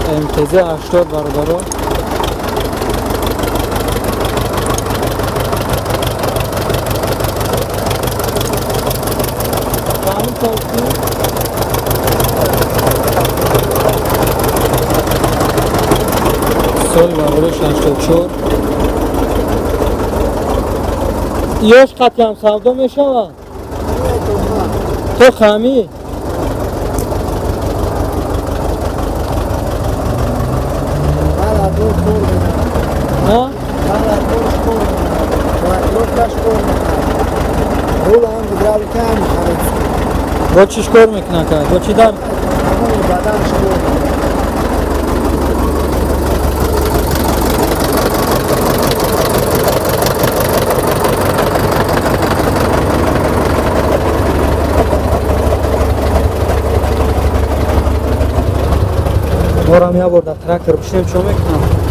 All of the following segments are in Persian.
MTZ 80 برادرها. چند تاکسی سال برادر 84 یاش قطعی هم سودا میشه تو خمی ها؟ با چیش کار میکنه که؟ با چی در؟ بارم یا برده ترکتر بشیم چون میکنم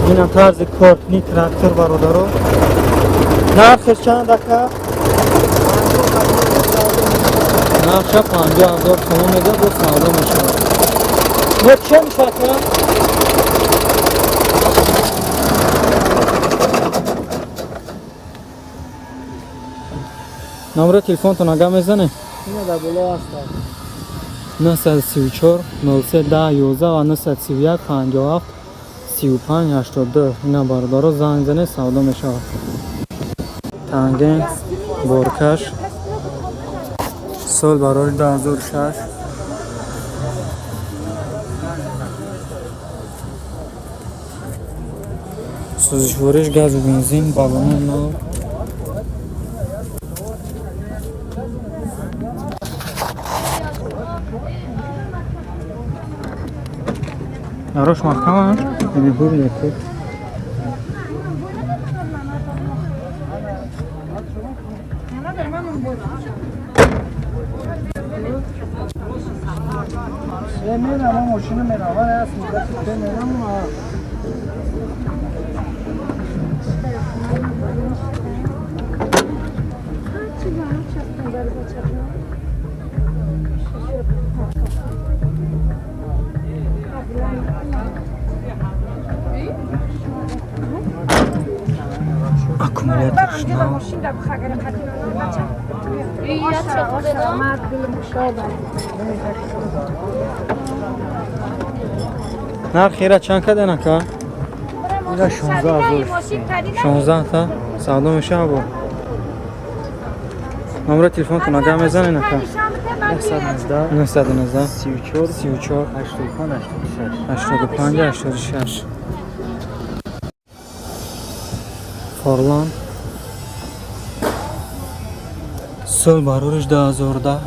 اینم طرز کارتنی ترکتر برادرها. نرخش چند دکه؟ نرخش 50,000 تومان میده با سودا میشه. ما چه میشه که؟ نمبر تلفن تو نگاه میزنه؟ اینه در بلا هست 934 03 10 11 و 931 57 35 82. اینا برادرها زنگ زنه سودا میشه. تنگین بارکش سال برای 2006 سوزشوارش گاز و بنزین بالون نو نروش محکمه اینه بور لیکو میرم اما ماشین منور هست مدت که میرم اکومولاتورش نه نرخ خیره چند کده نکه؟ اینه 16,000 16 تا سودا میشه با نمبر تلفن تو نگاه میزنه نکه 919 34 85 85 86 فارلان سال برورش 2010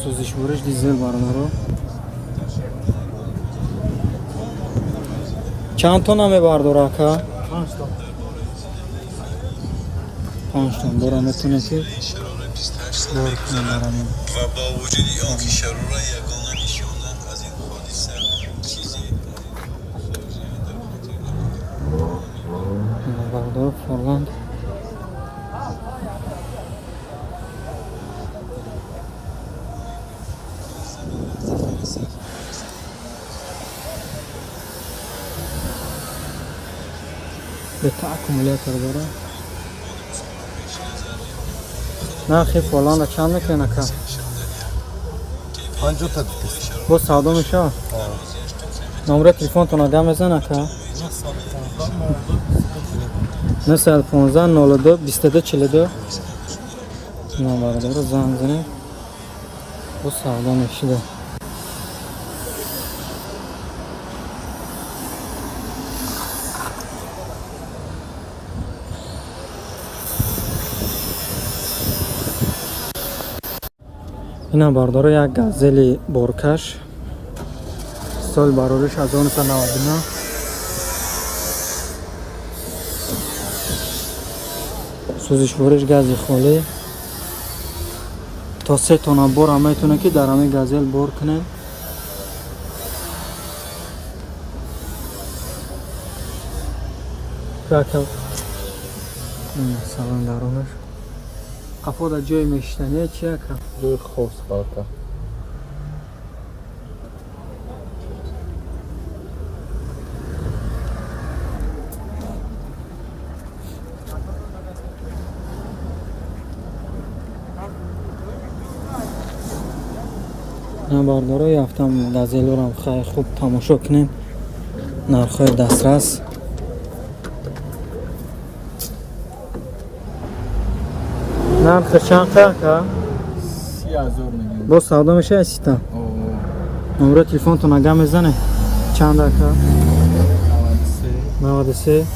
سوزشوارش دیزل برادرها. چند تا نمی برداره که؟ 5 تا برای میتونه که بار کنه برامون و با وجودی آنکه شرور یگانه نشاندن از این حادثه چیزی بردار فارلاند به تا اکومولاتور داره نرخی فارلاند چند میکنه که؟ 50 تا با سودا میشه؟ نمبر تلفن تو نگاه میزنه که؟ 915 92 22 42 نمبر داره زنگ زنه با سودا میشه. اینا برداره یک گازل بارکش سال برارش 1999 سوزشوارش گازی خالی تا 3 تونه بار هم میتونه که در همه گازل بار کنه. Якам салон дарунаш. Қафода ҷой мешитане чи якам? Ҷойи хос халта. Набардоро яфтам газелорам хай хуб тамошо кунем. Нархҳои дастрас. Нархи чанд ка? 30,000 мегем. Бо савдо мешавад сита? О, номеро телефонтон ага мезане? Чанд ака? 93 93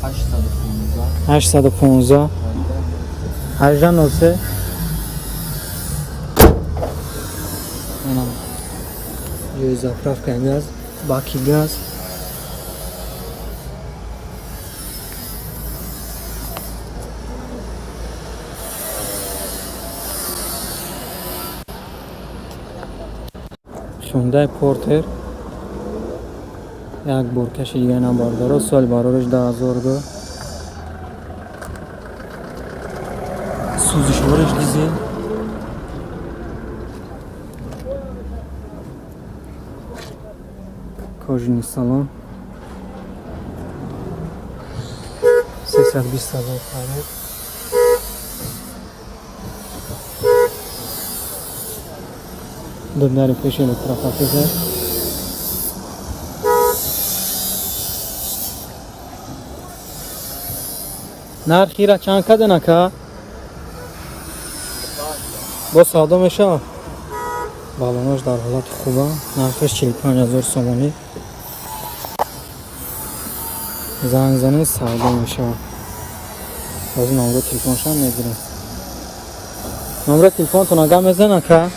815 815 1803. Анам ҷои заправкаи газ, баки газ. Hyundai Porter. Як бор кашиdigan набардоро, соли барориш 2002. Сӯзишвориш дизел. Кожаный салон. 320,000 харид. Дубляри пеш электропакета. нархира чанд каден ака? бо савдо мешавад? балонаш дар ҳолати хуба. нархиш 45,000 сомонӣ. занг зани савдо мешавад. ҳозир номеро телефоншам мегирем. номеро телефонтон ага мезан ака?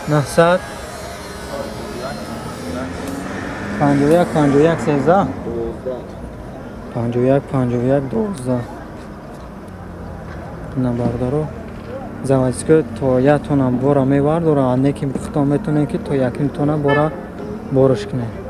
900 51 51 13 51 51 12. набардоро заводской то як тона бора мевардора, а неким пухто метоне ки то яким тона бора бориш кунед.